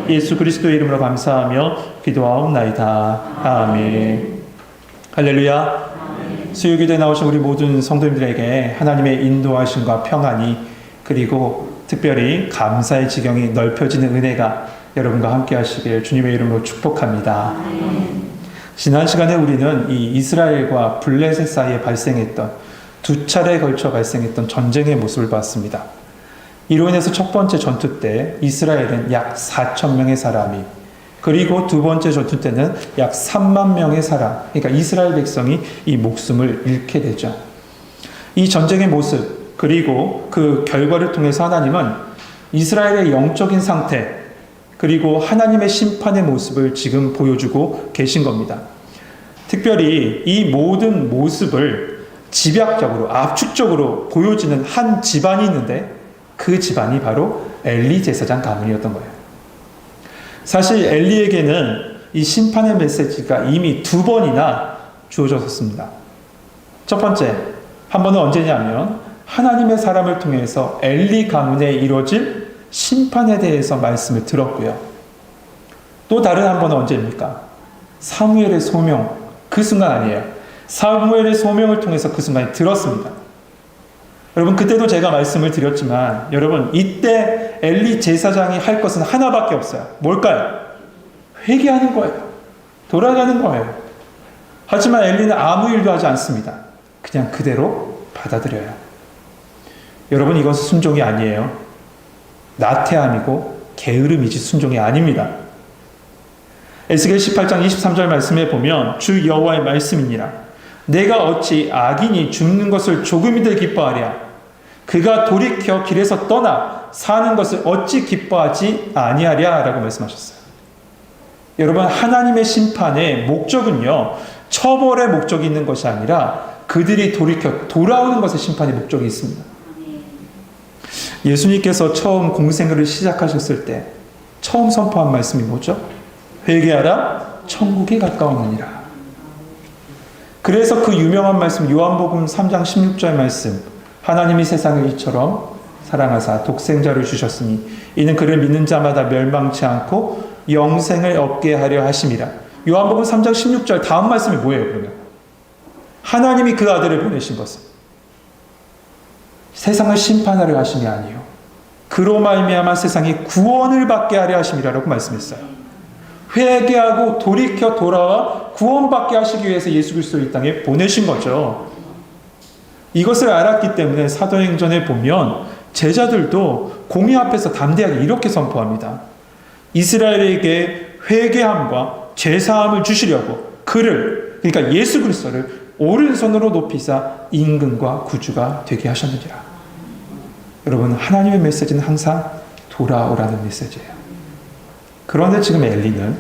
예수 그리스도의 이름으로 감사하며 기도하옵나이다. 아멘. 할렐루야. 수요기도에 나오신 우리 모든 성도님들에게 하나님의 인도하심과 평안이, 그리고 특별히 감사의 지경이 넓혀지는 은혜가 여러분과 함께 하시길 주님의 이름으로 축복합니다. 지난 시간에 우리는 이 이스라엘과 블레셋 사이에 발생했던, 두 차례에 걸쳐 발생했던 전쟁의 모습을 봤습니다. 이로 인해서 첫 번째 전투 때 이스라엘은 약 4천 명의 사람이, 그리고 두 번째 전투 때는 약 3만 명의 사람, 그러니까 이스라엘 백성이 이 목숨을 잃게 되죠. 이 전쟁의 모습, 그리고 그 결과를 통해서 하나님은 이스라엘의 영적인 상태, 그리고 하나님의 심판의 모습을 지금 보여주고 계신 겁니다. 특별히 이 모든 모습을 집약적으로, 압축적으로 보여주는 한 집안이 있는데, 그 집안이 바로 엘리 제사장 가문이었던 거예요. 사실 엘리에게는 이 심판의 메시지가 이미 두 번이나 주어졌습니다. 첫 번째, 한 번은 언제냐면 하나님의 사람을 통해서 엘리 가문에 이루어질 심판에 대해서 말씀을 들었고요. 또 다른 한 번은 언제입니까? 사무엘의 소명, 그 순간 아니에요. 사무엘의 소명을 통해서 그 순간에 들었습니다. 여러분, 그때도 제가 말씀을 드렸지만, 여러분, 이때 엘리 제사장이 할 것은 하나밖에 없어요. 뭘까요? 회개하는 거예요. 돌아가는 거예요. 하지만 엘리는 아무 일도 하지 않습니다. 그냥 그대로 받아들여요. 여러분, 이것은 순종이 아니에요. 나태함이고 게으름이지 순종이 아닙니다. 에스겔 18장 23절 말씀에 보면 주 여호와의 말씀이니라. 내가 어찌 악인이 죽는 것을 조금이들 기뻐하랴. 그가 돌이켜 길에서 떠나 사는 것을 어찌 기뻐하지 아니하랴 라고 말씀하셨어요. 여러분, 하나님의 심판의 목적은요, 처벌의 목적이 있는 것이 아니라 그들이 돌이켜 돌아오는 것의 심판의 목적이 있습니다. 예수님께서 처음 공생애를 시작하셨을 때 처음 선포한 말씀이 뭐죠? 회개하라, 천국이 가까웠느니라. 그래서 그 유명한 말씀, 요한복음 3장 16절 말씀, 하나님이 세상을 이처럼 사랑하사 독생자를 주셨으니 이는 그를 믿는 자마다 멸망치 않고 영생을 얻게 하려 하심이라. 요한복음 3장 16절 다음 말씀이 뭐예요, 그러면? 하나님이 그 아들을 보내신 것은 세상을 심판하려 하심이 아니요, 그로 말미암아 세상이 구원을 받게 하려 하심이라고 말씀했어요. 회개하고 돌이켜 돌아와 구원받게 하시기 위해서 예수 그리스도를 이 땅에 보내신 거죠. 이것을 알았기 때문에 사도행전에 보면 제자들도 공의 앞에서 담대하게 이렇게 선포합니다. 이스라엘에게 회개함과 죄사함을 주시려고 그를, 그러니까 예수 그리스도를 오른손으로 높이사 임금과 구주가 되게 하셨느니라. 여러분, 하나님의 메시지는 항상 돌아오라는 메시지예요. 그런데 지금 엘리는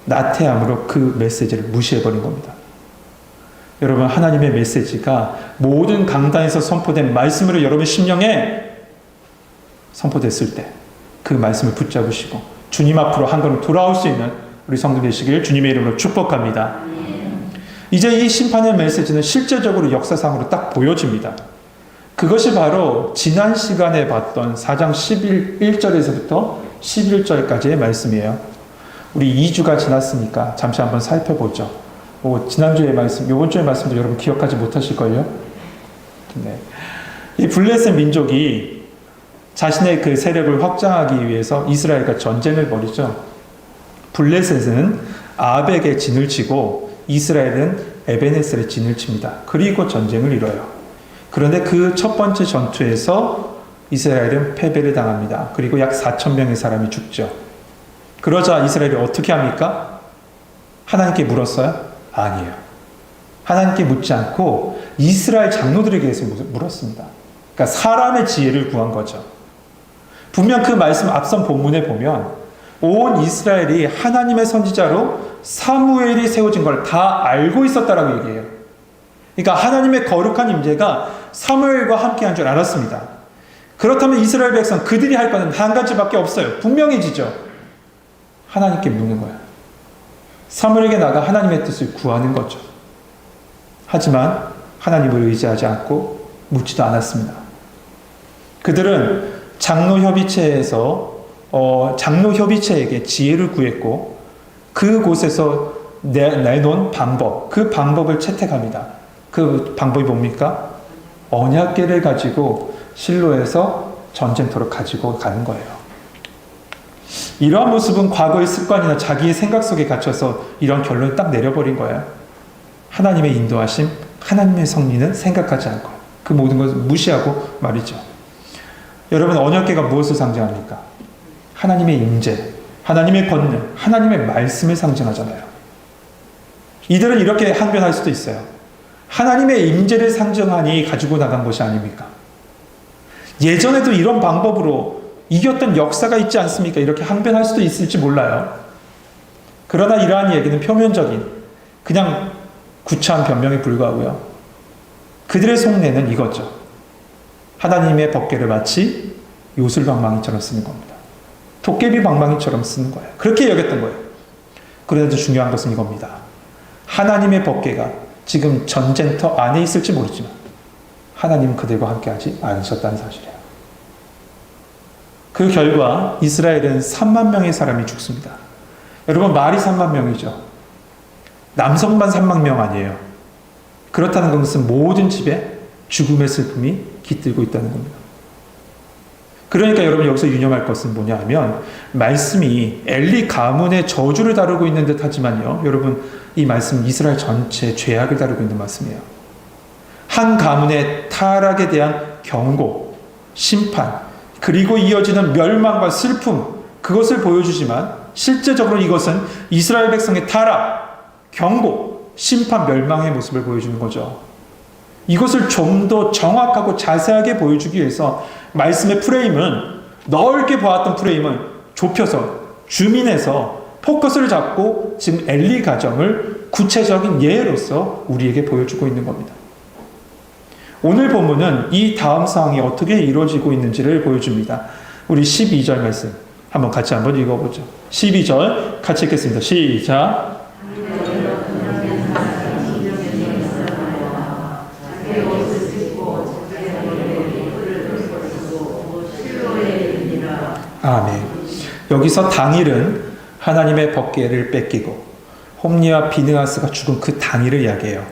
나태함으로 그 메시지를 무시해버린 겁니다. 여러분, 하나님의 메시지가 모든 강단에서 선포된 말씀으로 여러분 심령에 선포됐을 때 그 말씀을 붙잡으시고 주님 앞으로 한 걸음 돌아올 수 있는 우리 성도 되시길 주님의 이름으로 축복합니다. 이제 이 심판의 메시지는 실제적으로 역사상으로 딱 보여집니다. 그것이 바로 지난 시간에 봤던 4장 1절에서부터 11절까지의 말씀이에요. 우리 2주가 지났으니까 잠시 한번 살펴보죠. 지난주의 말씀, 이번 주의 말씀도 여러분 기억하지 못하실걸요? 네. 이 블레셋 민족이 자신의 그 세력을 확장하기 위해서 이스라엘과 전쟁을 벌이죠. 블레셋은 아벡에 진을 치고 이스라엘은 에베네셀에 진을 칩니다. 그리고 전쟁을 이뤄요. 그런데 그 첫 번째 전투에서 이스라엘은 패배를 당합니다. 그리고 약 4천 명의 사람이 죽죠. 그러자 이스라엘이 어떻게 합니까? 하나님께 물었어요? 아니에요. 하나님께 묻지 않고 이스라엘 장로들에게 물었습니다. 그러니까 사람의 지혜를 구한 거죠. 분명 그 말씀 앞선 본문에 보면 온 이스라엘이 하나님의 선지자로 사무엘이 세워진 걸 다 알고 있었다라고 얘기해요. 그러니까 하나님의 거룩한 임재가 사무엘과 함께 한 줄 알았습니다. 그렇다면 이스라엘 백성, 그들이 할 것은 한 가지밖에 없어요. 분명해지죠. 하나님께 묻는 거예요. 사무엘에게 나가 하나님의 뜻을 구하는 거죠. 하지만 하나님을 의지하지 않고 묻지도 않았습니다. 그들은 장로협의체에서 장로 협의체에게 지혜를 구했고 그곳에서 내놓은 방법, 그 방법을 채택합니다. 그 방법이 뭡니까? 언약궤를 가지고 실로에서 전쟁터로 가지고 가는 거예요. 이러한 모습은 과거의 습관이나 자기의 생각 속에 갇혀서 이런 결론을 딱 내려버린 거예요. 하나님의 인도하심, 하나님의 섭리는 생각하지 않고 그 모든 것을 무시하고 말이죠. 여러분, 언약궤가 무엇을 상징합니까? 하나님의 임재, 하나님의 권능, 하나님의 말씀을 상징하잖아요. 이들은 이렇게 항변할 수도 있어요. 하나님의 임재를 상징하니 가지고 나간 것이 아닙니까? 예전에도 이런 방법으로 이겼던 역사가 있지 않습니까? 이렇게 항변할 수도 있을지 몰라요. 그러나 이러한 얘기는 표면적인 그냥 구차한 변명에 불과하고요. 그들의 속내는 이거죠. 하나님의 법궤를 마치 요술방망이처럼 쓰는 겁니다. 도깨비 방망이처럼 쓰는 거예요. 그렇게 여겼던 거예요. 그런데 중요한 것은 이겁니다. 하나님의 법궤가 지금 전쟁터 안에 있을지 모르지만 하나님은 그들과 함께하지 않으셨다는 사실이에요. 그 결과 이스라엘은 3만 명의 사람이 죽습니다. 여러분, 말이 3만 명이죠. 남성만 3만 명 아니에요. 그렇다는 것은 모든 집에 죽음의 슬픔이 깃들고 있다는 겁니다. 그러니까 여러분, 여기서 유념할 것은 뭐냐 하면 말씀이 엘리 가문의 저주를 다루고 있는 듯 하지만요, 여러분, 이 말씀은 이스라엘 전체의 죄악을 다루고 있는 말씀이에요. 한 가문의 타락에 대한 경고, 심판, 그리고 이어지는 멸망과 슬픔, 그것을 보여주지만 실제적으로 이것은 이스라엘 백성의 타락, 경고, 심판, 멸망의 모습을 보여주는 거죠. 이것을 좀 더 정확하고 자세하게 보여주기 위해서 말씀의 프레임은, 넓게 보았던 프레임은 좁혀서 줌인해서 포커스를 잡고 지금 엘리 가정을 구체적인 예로서 우리에게 보여주고 있는 겁니다. 오늘 본문은 이 다음 상황이 어떻게 이루어지고 있는지를 보여줍니다. 우리 12절 말씀 한번 같이 한번 읽어보죠. 12절 같이 읽겠습니다. 시작. 아멘. 여기서 당일은 하나님의 법궤를 뺏기고 홈리와 비느하스가 죽은 그 당일을 이야기해요.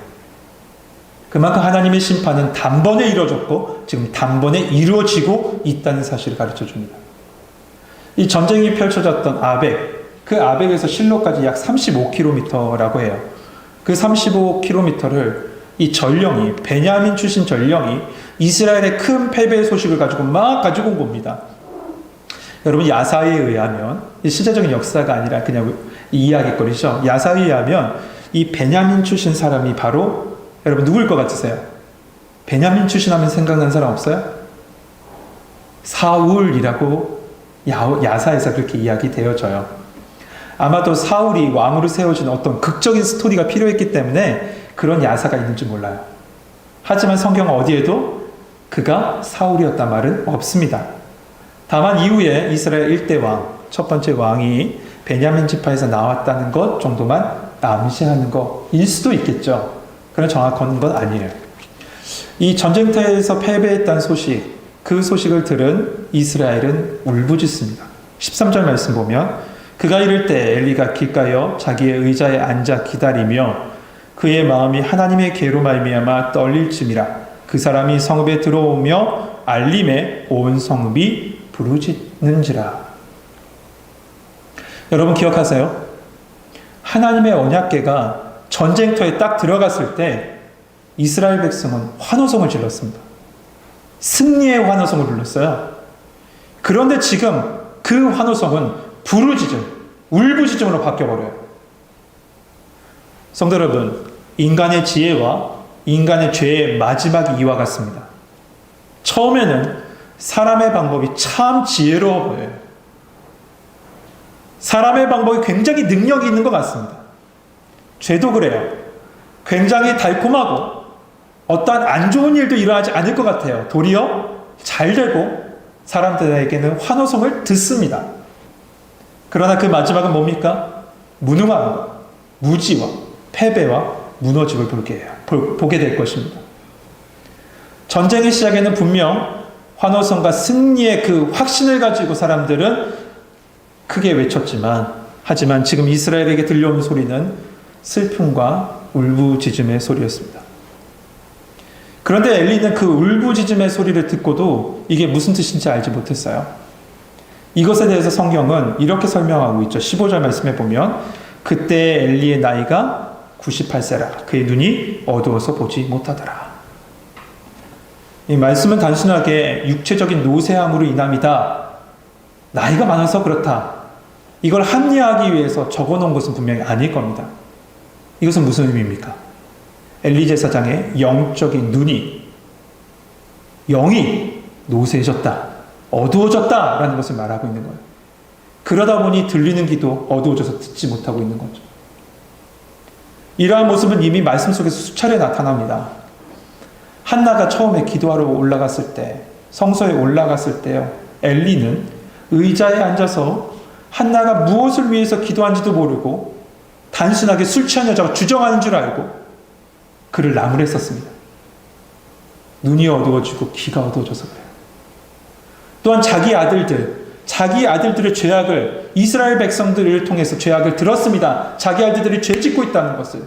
그만큼 하나님의 심판은 단번에 이루어졌고 지금 단번에 이루어지고 있다는 사실을 가르쳐줍니다. 이 전쟁이 펼쳐졌던 아벡, 그 아벡에서 실로까지 약 35km라고 해요. 그 35km를 이 전령이, 베냐민 출신 전령이 이스라엘의 큰 패배의 소식을 가지고 막 가지고 온 겁니다. 여러분, 야사에 의하면, 실제적인 역사가 아니라 그냥 이야기거리죠. 야사에 의하면 이 베냐민 출신 사람이 바로, 여러분 누구일 것 같으세요? 베냐민 출신 하면 생각나는 사람 없어요? 사울이라고 야사에서 그렇게 이야기되어져요. 아마도 사울이 왕으로 세워진 어떤 극적인 스토리가 필요했기 때문에 그런 야사가 있는지 몰라요. 하지만 성경 어디에도 그가 사울이었단 말은 없습니다. 다만 이후에 이스라엘 1대 왕, 첫 번째 왕이 베냐민 지파에서 나왔다는 것 정도만 암시하는 것일 수도 있겠죠. 그런 정확한 건 아니에요. 이 전쟁터에서 패배했다는 소식, 그 소식을 들은 이스라엘은 울부짖습니다. 13절 말씀 보면 그가 이럴 때 엘리가 길가여 자기의 의자에 앉아 기다리며 그의 마음이 하나님의 괴로 말미암아 떨릴지니라. 그 사람이 성읍에 들어오며 알림에 온 성읍이 부르짖는지라. 여러분 기억하세요? 하나님의 언약궤가 전쟁터에 딱 들어갔을 때 이스라엘 백성은 환호성을 질렀습니다. 승리의 환호성을 불렀어요. 그런데 지금 그 환호성은 부르짖음, 울부짖음으로 바뀌어버려요. 성도 여러분, 인간의 지혜와 인간의 죄의 마지막이 이와 같습니다. 처음에는 사람의 방법이 참 지혜로워 보여요. 사람의 방법이 굉장히 능력이 있는 것 같습니다. 죄도 그래요. 굉장히 달콤하고 어떠한 안 좋은 일도 일어나지 않을 것 같아요. 도리어 잘 되고 사람들에게는 환호성을 듣습니다. 그러나 그 마지막은 뭡니까? 무능함과 무지와 패배와 무너짐을 보게 될 것입니다. 전쟁의 시작에는 분명 환호성과 승리의 그 확신을 가지고 사람들은 크게 외쳤지만 하지만 지금 이스라엘에게 들려오는 소리는 슬픔과 울부짖음의 소리였습니다. 그런데 엘리는 그 울부짖음의 소리를 듣고도 이게 무슨 뜻인지 알지 못했어요. 이것에 대해서 성경은 이렇게 설명하고 있죠. 15절 말씀에 보면 그때 엘리의 나이가 98세라. 그의 눈이 어두워서 보지 못하더라. 이 말씀은 단순하게 육체적인 노쇠함으로 인함이다. 나이가 많아서 그렇다. 이걸 합리화하기 위해서 적어놓은 것은 분명히 아닐 겁니다. 이것은 무슨 의미입니까? 엘리 제사장의 영적인 눈이, 영이 노쇠해졌다, 어두워졌다라는 것을 말하고 있는 거예요. 그러다 보니 들리는 기도 어두워져서 듣지 못하고 있는 거죠. 이러한 모습은 이미 말씀 속에서 수차례 나타납니다. 한나가 처음에 기도하러 올라갔을 때, 성소에 올라갔을 때요, 엘리는 의자에 앉아서 한나가 무엇을 위해서 기도한지도 모르고 단순하게 술 취한 여자가 주정하는 줄 알고 그를 나무랬었습니다. 눈이 어두워지고 귀가 어두워져서 그래요. 또한 자기 아들들의 죄악을, 이스라엘 백성들을 통해서 죄악을 들었습니다. 자기 아들들이 죄 짓고 있다는 것을,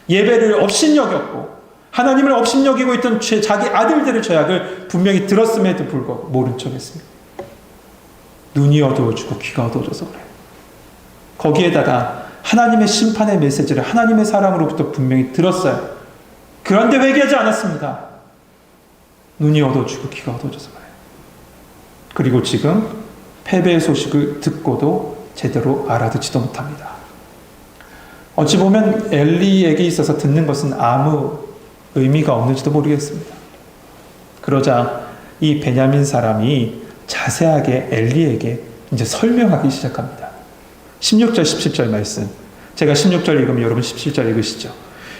예배를 업신여겼고 하나님을 업신여기고 있던 자기 아들들의 죄악을 분명히 들었음에도 불구하고 모른 척했습니다. 눈이 어두워지고 귀가 어두워져서 그래요. 거기에다가 하나님의 심판의 메시지를 하나님의 사람으로부터 분명히 들었어요. 그런데 회개하지 않았습니다. 눈이 어두워지고 귀가 어두워져서 그래요. 그리고 지금 패배의 소식을 듣고도 제대로 알아듣지도 못합니다. 어찌 보면 엘리에게 있어서 듣는 것은 아무 의미가 없는지도 모르겠습니다. 그러자 이 베냐민 사람이 자세하게 엘리에게 이제 설명하기 시작합니다. 16절 17절 말씀, 제가 16절 읽으면 여러분 17절 읽으시죠.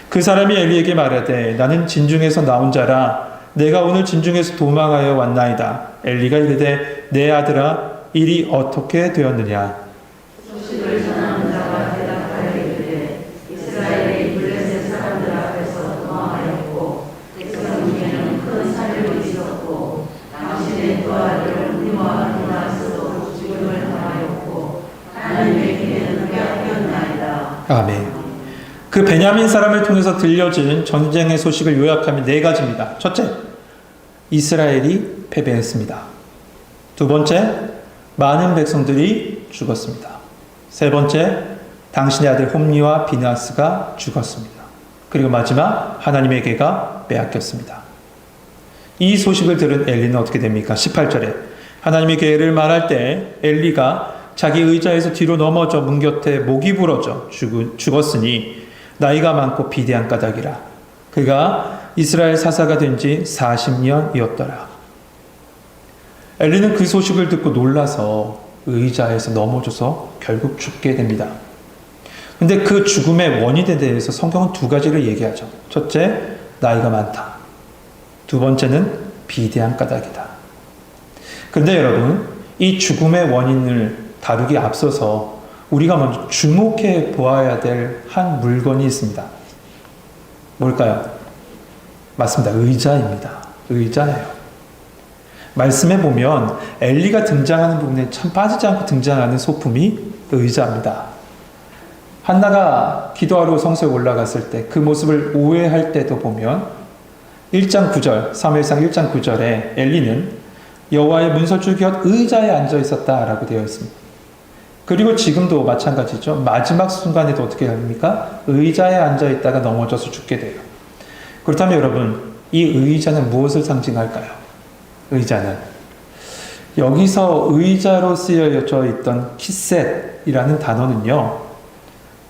그 사람이 엘리에게 말하되 나는 진중에서 나온 자라 내가 오늘 진중에서 도망하여 왔나이다. 엘리가 이르되 내 아들아 일이 어떻게 되었느냐. 소식을 전하는 자가 대답하여 이르되 이스라엘의 블레셋 사람들 앞에서 도망하였고 백성 중에는 큰 살림이 있었고 당신의 두 아들을 우리와 도나스도 죽음을 당하였고 하나님의 기회는 빼앗겼나이다. 아멘. 그 베냐민 사람을 통해서 들려진 전쟁의 소식을 요약하면 네 가지입니다. 첫째, 이스라엘이 패배했습니다. 두 번째, 많은 백성들이 죽었습니다. 세 번째, 당신의 아들 홈리와 비나스가 죽었습니다. 그리고 마지막, 하나님의 개가 빼앗겼습니다. 이 소식을 들은 엘리는 어떻게 됩니까? 18절에 하나님의 계를 말할 때 엘리가 자기 의자에서 뒤로 넘어져 문 곁에 목이 부러져 죽었으니 나이가 많고 비대한 까닭이라. 그가 이스라엘 사사가 된 지 40년이었더라. 엘리는 그 소식을 듣고 놀라서 의자에서 넘어져서 결국 죽게 됩니다. 근데 그 죽음의 원인에 대해서 성경은 두 가지를 얘기하죠. 첫째, 나이가 많다. 두 번째는 비대한 까닭이다. 그런데 여러분, 이 죽음의 원인을 다루기 앞서서 우리가 먼저 주목해 보아야 될 한 물건이 있습니다. 뭘까요? 맞습니다. 의자입니다. 의자예요. 말씀에 보면 엘리가 등장하는 부분에 참 빠지지 않고 등장하는 소품이 의자입니다. 한나가 기도하러 성소에 올라갔을 때 그 모습을 오해할 때도 보면 1장 9절, 사무엘상 1장 9절에 엘리는 여호와의 문설주 곁 의자에 앉아 있었다라고 되어 있습니다. 그리고 지금도 마찬가지죠. 마지막 순간에도 어떻게 합니까? 의자에 앉아 있다가 넘어져서 죽게 돼요. 그렇다면 여러분, 이 의자는 무엇을 상징할까요? 의자는 여기서 의자로 쓰여져 있던 키셋이라는 단어는요,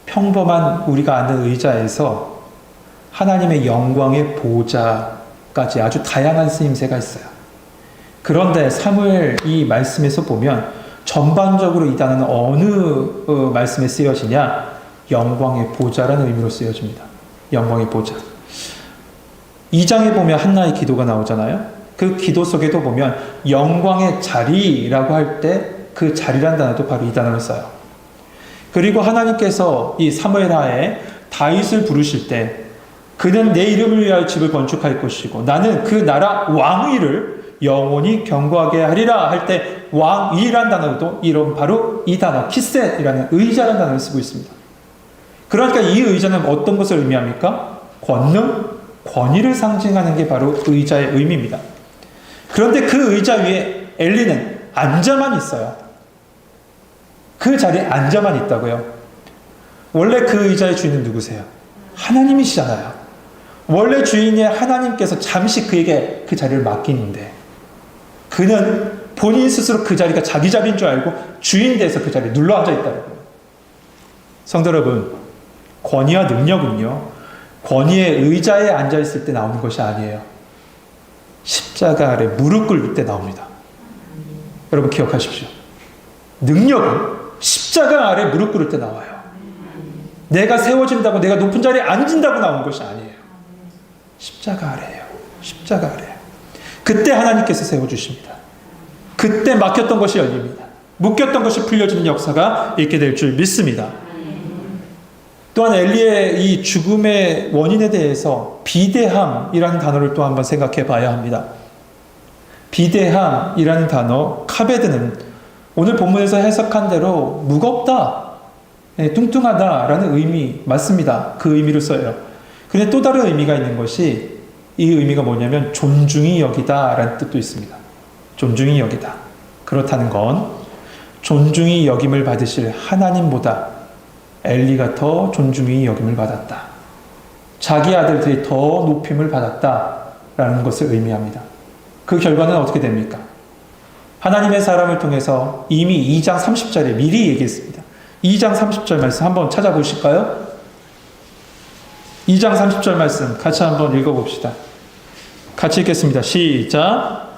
평범한 우리가 아는 의자에서 하나님의 영광의 보좌까지 아주 다양한 쓰임새가 있어요. 그런데 사무엘 이 말씀에서 보면 전반적으로 이 단어는 어느 말씀에 쓰여지냐? 영광의 보좌라는 의미로 쓰여집니다. 영광의 보좌. 2장에 보면 한나의 기도가 나오잖아요. 그 기도 속에도 보면 영광의 자리라고 할 때 그 자리란 단어도 바로 이 단어를 써요. 그리고 하나님께서 이 사무엘하에 다윗을 부르실 때 그는 내 이름을 위하여 집을 건축할 것이고 나는 그 나라 왕위를 영원히 경고하게 하리라 할 때 왕위라는 단어도 이런 바로 이 단어 키셋이라는 의자라는 단어를 쓰고 있습니다. 그러니까 이 의자는 어떤 것을 의미합니까? 권능, 권위를 상징하는 게 바로 의자의 의미입니다. 그런데 그 의자 위에 엘리는 앉아만 있어요. 그 자리에 앉아만 있다고요. 원래 그 의자의 주인은 누구세요? 하나님이시잖아요. 원래 주인의 하나님께서 잠시 그에게 그 자리를 맡기는데 그는 본인 스스로 그 자리가 자기 자리인 줄 알고 주인 돼서 그 자리에 눌러 앉아 있다고요. 성도 여러분, 권위와 능력은요, 권위의 의자에 앉아 있을 때 나오는 것이 아니에요. 십자가 아래 무릎 꿇을 때 나옵니다. 여러분 기억하십시오. 능력은 십자가 아래 무릎 꿇을 때 나와요. 내가 세워진다고, 내가 높은 자리에 앉은다고 나오는 것이 아니에요. 십자가 아래예요. 십자가 아래예요. 그때 하나님께서 세워주십니다. 그때 막혔던 것이 열립니다. 묶였던 것이 풀려지는 역사가 있게 될 줄 믿습니다. 또한 엘리의 이 죽음의 원인에 대해서 비대함이라는 단어를 또 한번 생각해 봐야 합니다. 비대함이라는 단어, 카베드는 오늘 본문에서 해석한 대로 무겁다, 뚱뚱하다라는 의미 맞습니다. 그 의미로 써요. 그런데 또 다른 의미가 있는 것이, 이 의미가 뭐냐면 존중이 여기다라는 뜻도 있습니다. 존중이 여기다. 그렇다는 건 존중이 여김을 받으실 하나님보다 엘리가 더 존중이 여김을 받았다. 자기 아들들이 더 높임을 받았다라는 것을 의미합니다. 그 결과는 어떻게 됩니까? 하나님의 사람을 통해서 이미 2장 30절에 미리 얘기했습니다. 2장 30절 말씀 한번 찾아보실까요? 2장 30절 말씀 같이 한번 읽어봅시다. 같이 읽겠습니다. 시작.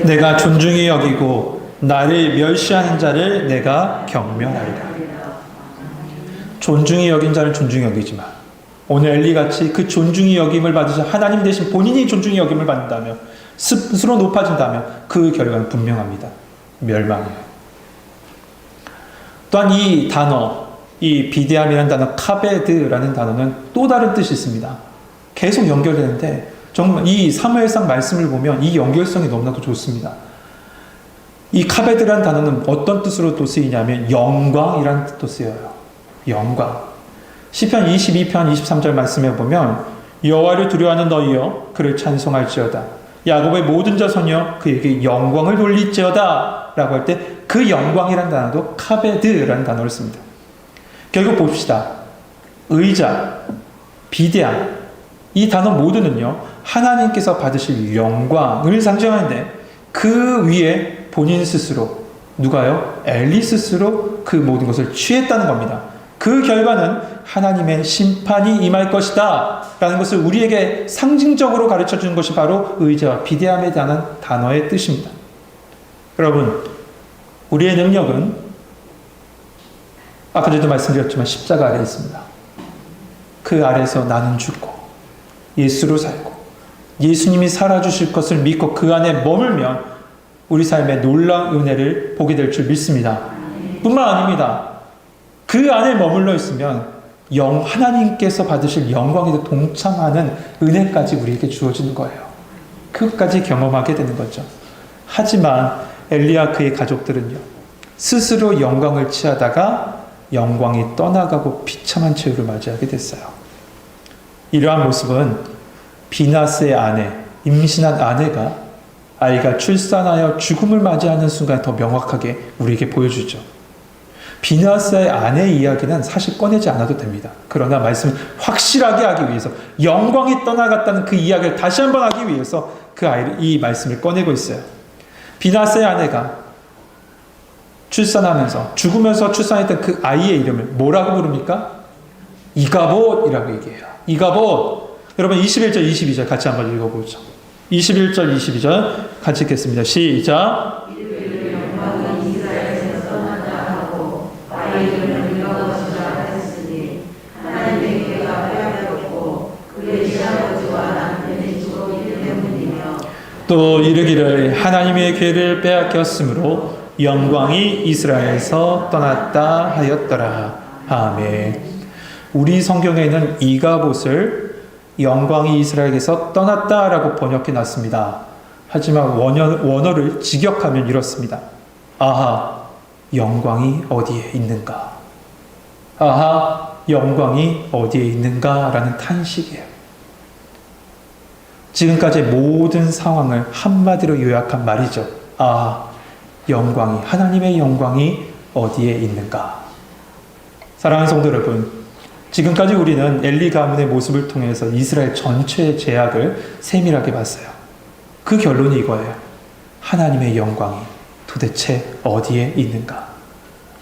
내가 존중히 여기고 나를 멸시하는 자를 내가 경멸하리라. 존중히 여긴 자는 존중히 여기지만 오늘 엘리같이 그 존중히 여김을 받으신 하나님 대신 본인이 존중히 여김을 받는다면, 스스로 높아진다면 그 결과는 분명합니다. 멸망이에요. 또한 이 단어, 이 비대함이라는 단어, 카베드라는 단어는 또 다른 뜻이 있습니다. 계속 연결되는데 정말 이 사무엘상 말씀을 보면 이 연결성이 너무나도 좋습니다. 이 카베드라는 단어는 어떤 뜻으로 또 쓰이냐면 영광이라는 뜻도 쓰여요. 영광. 시편 22편 23절 말씀에 보면 여호와를 두려워하는 너희여 그를 찬송할지어다. 야곱의 모든 자손이여 그에게 영광을 돌릴지어다 라고 할 때 그 영광이라는 단어도 카베드라는 단어를 씁니다. 결국 봅시다. 의자, 비대함, 이 단어 모두는요 하나님께서 받으실 영광을 상징하는데 그 위에 본인 스스로, 누가요? 엘리 스스로 그 모든 것을 취했다는 겁니다. 그 결과는 하나님의 심판이 임할 것이다 라는 것을 우리에게 상징적으로 가르쳐 주는 것이 바로 의자와 비대함에 대한 단어의 뜻입니다. 여러분, 우리의 능력은 아까 전에도 말씀드렸지만 십자가 아래에 있습니다. 그 아래에서 나는 죽고 예수로 살고 예수님이 살아주실 것을 믿고 그 안에 머물면 우리 삶의 놀라운 은혜를 보게 될 줄 믿습니다. 뿐만 아닙니다. 그 안에 머물러 있으면 하나님께서 받으실 영광에도 동참하는 은혜까지 우리에게 주어지는 거예요. 그것까지 경험하게 되는 거죠. 하지만 엘리야 그의 가족들은요, 스스로 영광을 취하다가 영광이 떠나가고 비참한 최후를 맞이하게 됐어요. 이러한 모습은 비나스의 아내, 임신한 아내가 아이가 출산하여 죽음을 맞이하는 순간 더 명확하게 우리에게 보여주죠. 비나스의 아내 이야기는 사실 꺼내지 않아도 됩니다. 그러나 말씀을 확실하게 하기 위해서, 영광이 떠나갔다는 그 이야기를 다시 한번 하기 위해서 이 말씀을 꺼내고 있어요. 비나스의 아내가 출산하면서 죽으면서 출산했던 그 아이의 이름을 뭐라고 부릅니까? 이가봇이라고 얘기해요. 이가봇. 여러분 21절 22절 같이 한번 읽어보죠. 21절 22절 같이 읽겠습니다. 시작. 또 이르기를 하나님의 괴를 빼앗겼으므로 영광이 이스라엘에서 떠났다 하였더라. 아멘. 우리 성경에는 이가봇을 영광이 이스라엘에서 떠났다라고 번역해 놨습니다. 하지만 원어를 직역하면 이렇습니다. 아하, 영광이 어디에 있는가? 아하, 영광이 어디에 있는가? 라는 탄식이에요. 지금까지 모든 상황을 한마디로 요약한 말이죠. 아, 영광이, 하나님의 영광이 어디에 있는가? 사랑하는 성도 여러분, 지금까지 우리는 엘리 가문의 모습을 통해서 이스라엘 전체의 죄악을 세밀하게 봤어요. 그 결론이 이거예요. 하나님의 영광이 도대체 어디에 있는가?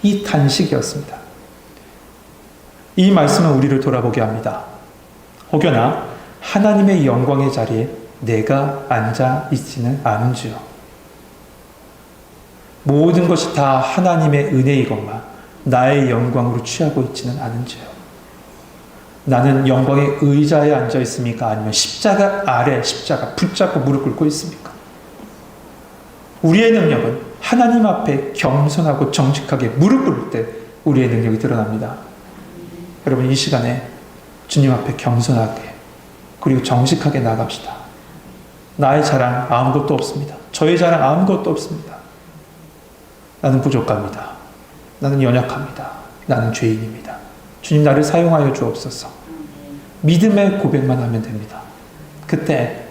이 탄식이었습니다. 이 말씀은 우리를 돌아보게 합니다. 혹여나 하나님의 영광의 자리에 내가 앉아 있지는 않은지요. 모든 것이 다 하나님의 은혜이건만 나의 영광으로 취하고 있지는 않은지요. 나는 영광의 의자에 앉아 있습니까? 아니면 십자가 아래 십자가 붙잡고 무릎 꿇고 있습니까? 우리의 능력은 하나님 앞에 겸손하고 정직하게 무릎 꿇을 때 우리의 능력이 드러납니다. 여러분, 이 시간에 주님 앞에 겸손하게 그리고 정직하게 나갑시다. 나의 자랑 아무것도 없습니다. 저의 자랑 아무것도 없습니다. 나는 부족합니다. 나는 연약합니다. 나는 죄인입니다. 주님, 나를 사용하여 주옵소서. 믿음의 고백만 하면 됩니다. 그때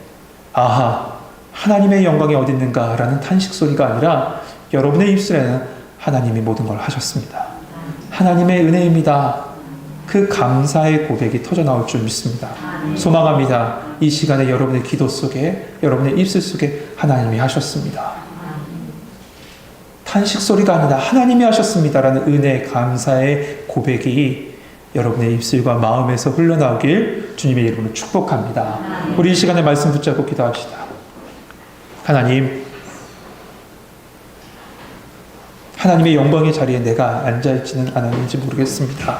아하, 하나님의 영광이 어디 있는가 라는 탄식 소리가 아니라 여러분의 입술에는 하나님이 모든 걸 하셨습니다. 하나님의 은혜입니다. 그 감사의 고백이 터져나올 줄 믿습니다. 소망합니다. 이 시간에 여러분의 기도 속에, 여러분의 입술 속에 하나님이 하셨습니다. 탄식 소리가 아니라 하나님이 하셨습니다라는 은혜, 감사의 고백이 여러분의 입술과 마음에서 흘러나오길 주님의 이름으로 축복합니다. 우리 이 시간에 말씀 붙잡고 기도합시다. 하나님, 하나님의 영광의 자리에 내가 앉아있지는 않았는지 모르겠습니다.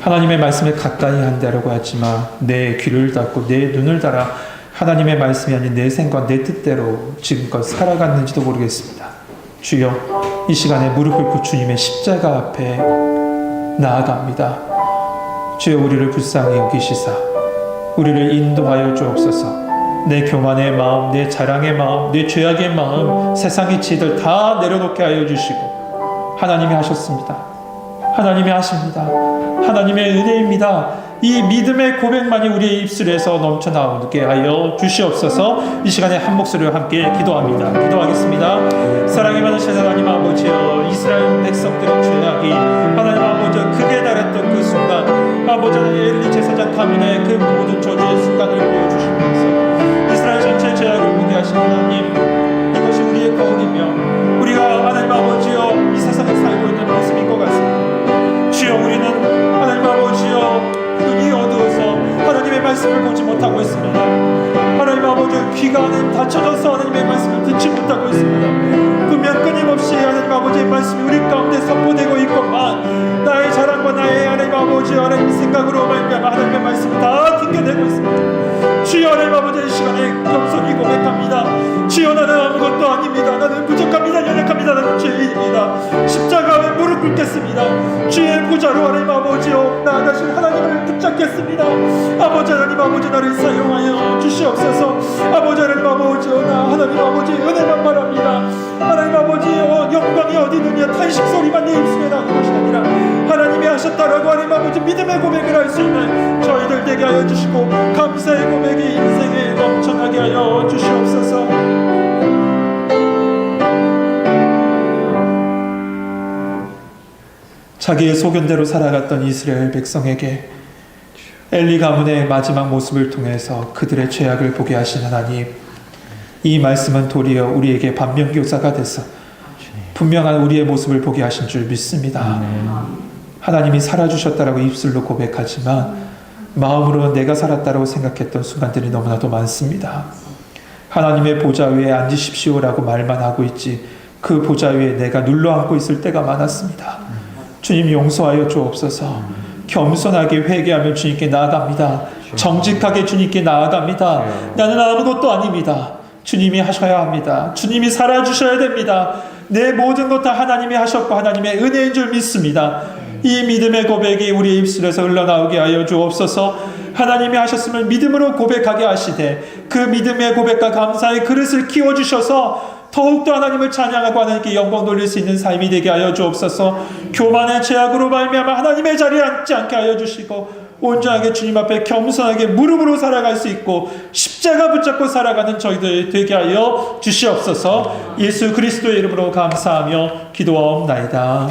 하나님의 말씀에 가까이 한다라고 하지만 내 귀를 닫고 내 눈을 달아 하나님의 말씀이 아닌 내 생각, 내 뜻대로 지금껏 살아갔는지도 모르겠습니다. 주여, 이 시간에 무릎 꿇고 주님의 십자가 앞에 나아갑니다. 주여, 우리를 불쌍히 여기시사 우리를 인도하여 주옵소서. 내 교만의 마음, 내 자랑의 마음, 내 죄악의 마음, 세상의 지들 다 내려놓게 하여 주시고 하나님이 하셨습니다. 하나님이 하십니다. 하나님의 은혜입니다. 이 믿음의 고백만이 우리의 입술에서 넘쳐나오게 하여 주시옵소서. 이 시간에 한 목소리로 함께 기도합니다. 기도하겠습니다. 사랑이 많으신 하나님 아버지여, 이스라엘 백성들의 죄악이 하나님 아버지여 크게 달했던 그 순간, 아버지 엘리 제사장 가문의 그 모든 저주의 순간을 보여주시면서 이스라엘 전체 죄악을 보게 하신 하나님, 이것이 우리의 거울이며 우리가 하나님 아버지여 이 세상에 살고 있는 모습인 것 같습니다. 주여, 우리는 하나님 아버지여 눈이 어두워서 하나님의 말씀을 보지 못하고 있습니다. 하나님 아버지, 귀가 닫혀져서 하나님의 말씀을 듣지 못하고 있습니다. 분명 끊임없이 하나님 아버지의 말씀이 우리 가운데 선포되고 있건만 나의 자랑과 나의 하나님 아버지 하나님 생각으로 말미암아 하나님의 말씀을 다 튕겨내고 있습니다. 주여, 하나님 아버지, 이 시간에 겸손히 고백합니다. 주여, 나는 아무것도 아닙니다. 나는 부족합니다. 연약합니다. 나는 죄인입니다. 십자가에 무릎 꿇겠습니다. 주의 보좌로 하나님 아버지여 나아가신 하나님을 붙잡겠습니다. 아버지 하나님 아버지, 나를 사용하여 주시옵소서. 아버지 하나님 아버지여, 나 하나님 아버지 은혜만 바랍니다. 하나님 아버지여, 영광이 어디 있느냐 탄식 소리만 내 입술에 나오는 것이 아니라 하나님이 하셨다라고 하나님 아버지 믿음의 고백을 할 수 있는 저희들 되게 하여 주시고 감사의 고백이 인생에 넘쳐나게 하여 주시옵소서. 자기의 소견대로 살아갔던 이스라엘 백성에게 엘리 가문의 마지막 모습을 통해서 그들의 죄악을 보게 하신 하나님, 이 말씀은 도리어 우리에게 반면교사가 돼서 분명한 우리의 모습을 보게 하신 줄 믿습니다. 하나님이 살아주셨다라고 입술로 고백하지만 마음으로 내가 살았다라고 생각했던 순간들이 너무나도 많습니다. 하나님의 보좌 위에 앉으십시오라고 말만 하고 있지 그 보좌 위에 내가 눌러앉고 있을 때가 많았습니다. 주님, 용서하여 주옵소서. 겸손하게 회개하며 주님께 나아갑니다. 정직하게 주님께 나아갑니다. 나는 아무것도 아닙니다. 주님이 하셔야 합니다. 주님이 살아주셔야 됩니다. 내 모든 것 다 하나님이 하셨고 하나님의 은혜인 줄 믿습니다. 이 믿음의 고백이 우리의 입술에서 흘러나오게 하여 주옵소서. 하나님이 하셨음을 믿음으로 고백하게 하시되 그 믿음의 고백과 감사의 그릇을 키워주셔서 더욱더 하나님을 찬양하고 하나님께 영광 돌릴 수 있는 삶이 되게 하여 주옵소서. 교만의 죄악으로 말미암아 하나님의 자리에 앉지 않게 하여 주시고 온전하게 주님 앞에 겸손하게 무릎으로 살아갈 수 있고 십자가 붙잡고 살아가는 저희들 되게 하여 주시옵소서. 예수 그리스도의 이름으로 감사하며 기도하옵나이다.